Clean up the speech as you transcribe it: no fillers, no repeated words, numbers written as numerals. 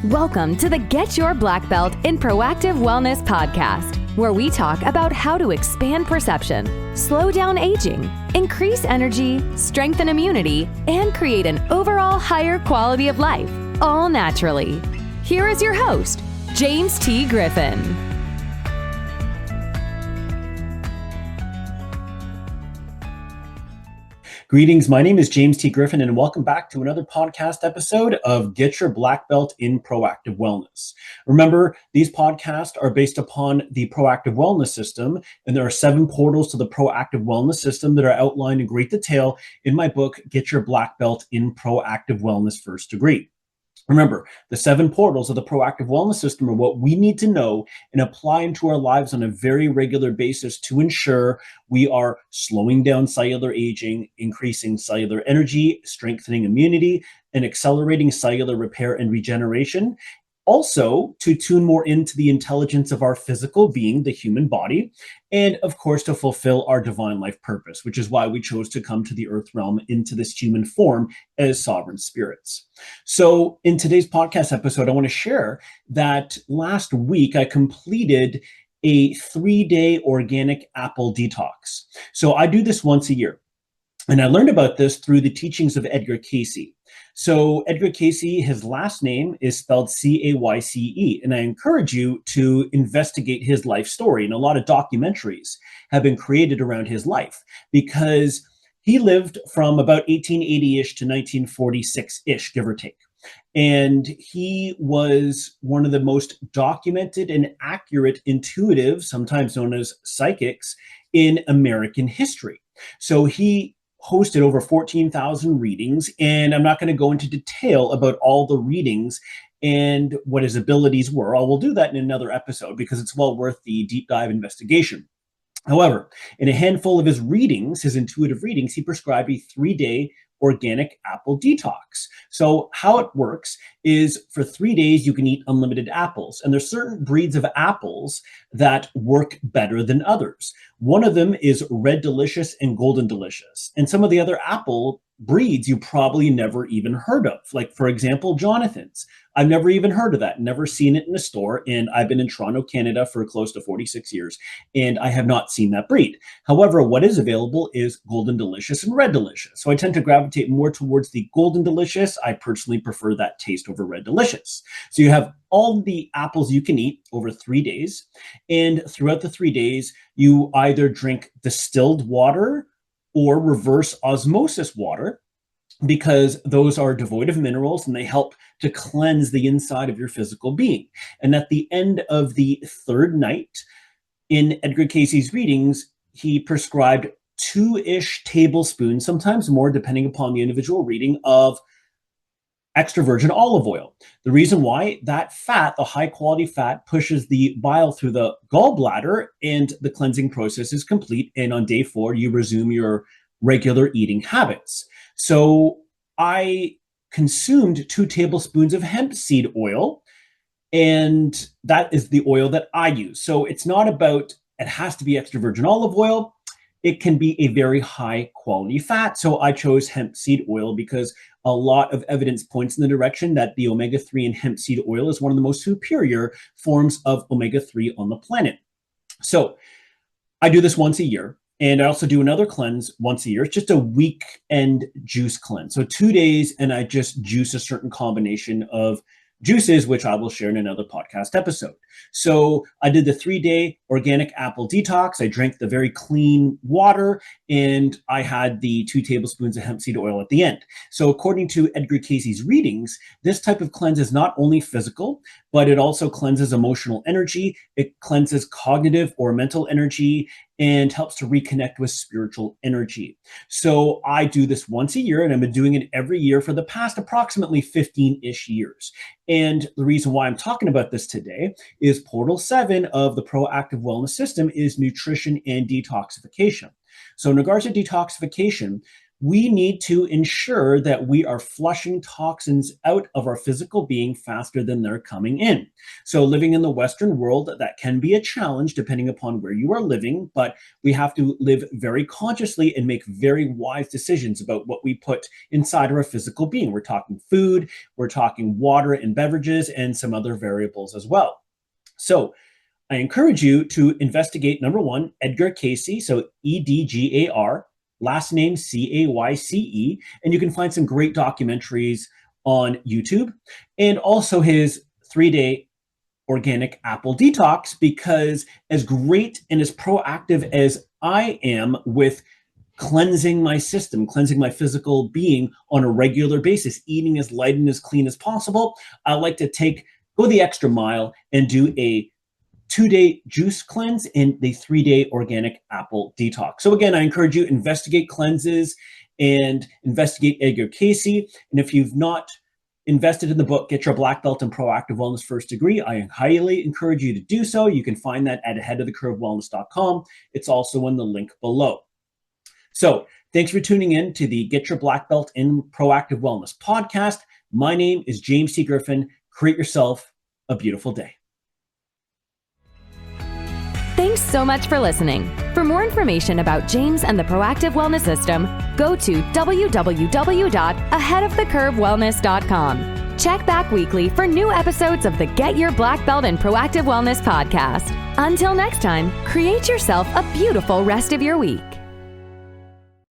Welcome to the Get Your Black Belt in Proactive Wellness podcast, where we talk about how to expand perception, slow down aging, increase energy, strengthen immunity, and create an overall higher quality of life, all naturally. Here is your host, James T. Griffin. Greetings, my name is James T. Griffin, and welcome back to another podcast episode of Get Your Black Belt in Proactive Wellness. Remember, these podcasts are based upon the Proactive Wellness System, and there are 7 portals to the Proactive Wellness System that are outlined in great detail in my book, Get Your Black Belt in Proactive Wellness First Degree. Remember, the 7 portals of the Proactive Wellness System are what we need to know and apply into our lives on a very regular basis to ensure we are slowing down cellular aging, increasing cellular energy, strengthening immunity, and accelerating cellular repair and regeneration. Also, to tune more into the intelligence of our physical being, the human body, and of course, to fulfill our divine life purpose, which is why we chose to come to the earth realm into this human form as sovereign spirits. So in today's podcast episode, I want to share that last week I completed a 3-day organic apple detox. So I do this once a year. And I learned about this through the teachings of Edgar Cayce. So Edgar Cayce, his last name is spelled C-A-Y-C-E. And I encourage you to investigate his life story. And a lot of documentaries have been created around his life because he lived from about 1880-ish to 1946-ish, give or take. And he was one of the most documented and accurate intuitives, sometimes known as psychics, in American history. So he hosted over 14,000 readings, and I'm not going to go into detail about all the readings and what his abilities were. I will do that in another episode because it's well worth the deep dive investigation. However, in a handful of his readings, his intuitive readings, he prescribed a 3-day organic apple detox. So how it works is for 3 days, you can eat unlimited apples. And there's certain breeds of apples that work better than others. One of them is Red Delicious and Golden Delicious. And some of the other apple breeds you probably never even heard of. Like, for example, Jonathan's. I've never even heard of that, never seen it in a store. And I've been in Toronto, Canada for close to 46 years, and I have not seen that breed. However, what is available is Golden Delicious and Red Delicious. So I tend to gravitate more towards the Golden Delicious. I personally prefer that taste over Red Delicious. So you have all the apples you can eat over 3 days. And throughout the 3 days, you either drink distilled water or reverse osmosis water, because those are devoid of minerals and they help to cleanse the inside of your physical being. And at the end of the 3rd night, in Edgar Cayce's readings, he prescribed 2-ish tablespoons, sometimes more depending upon the individual reading, of extra virgin olive oil. The reason why, that fat, the high quality fat, pushes the bile through the gallbladder and the cleansing process is complete. And on day 4, you resume your regular eating habits. So I consumed 2 tablespoons of hemp seed oil, and that is the oil that I use. So it's not about, it has to be extra virgin olive oil. It can be a very high quality fat. So I chose hemp seed oil because a lot of evidence points in the direction that the omega-3 in hemp seed oil is one of the most superior forms of omega-3 on the planet. So I do this once a year. And I also do another cleanse once a year. It's just a weekend juice cleanse. So 2 days, and I just juice a certain combination of juices, which I will share in another podcast episode. So I did the 3-day organic apple detox. I drank the very clean water, and I had the 2 tablespoons of hemp seed oil at the end. So according to Edgar Cayce's readings, this type of cleanse is not only physical, but it also cleanses emotional energy. It cleanses cognitive or mental energy and helps to reconnect with spiritual energy. So I do this once a year, and I've been doing it every year for the past approximately 15-ish years. And the reason why I'm talking about this today is Portal 7 of the Proactive Wellness System is Nutrition and Detoxification. So in regards to detoxification, we need to ensure that we are flushing toxins out of our physical being faster than they're coming in. So living in the Western world, that can be a challenge depending upon where you are living, but we have to live very consciously and make very wise decisions about what we put inside of our physical being. We're talking food, we're talking water and beverages, and some other variables as well. So I encourage you to investigate, number one, Edgar Cayce, so Edgar, last name Cayce, and you can find some great documentaries on YouTube, and also his 3-day organic apple detox, because as great and as proactive as I am with cleansing my system, cleansing my physical being on a regular basis, eating as light and as clean as possible, I like to go the extra mile and do a 2-day juice cleanse and the 3-day organic apple detox. So again, I encourage you, investigate cleanses and investigate Edgar Cayce. And if you've not invested in the book, Get Your Black Belt in Proactive Wellness First Degree, I highly encourage you to do so. You can find that at aheadofthecurvewellness.com. It's also in the link below. So thanks for tuning in to the Get Your Black Belt in Proactive Wellness podcast. My name is James T. Griffin. Create yourself a beautiful day. Thanks so much for listening. For more information about James and the Proactive Wellness System, go to www.aheadofthecurvewellness.com. Check back weekly for new episodes of the Get Your Black Belt in Proactive Wellness podcast. Until next time, create yourself a beautiful rest of your week.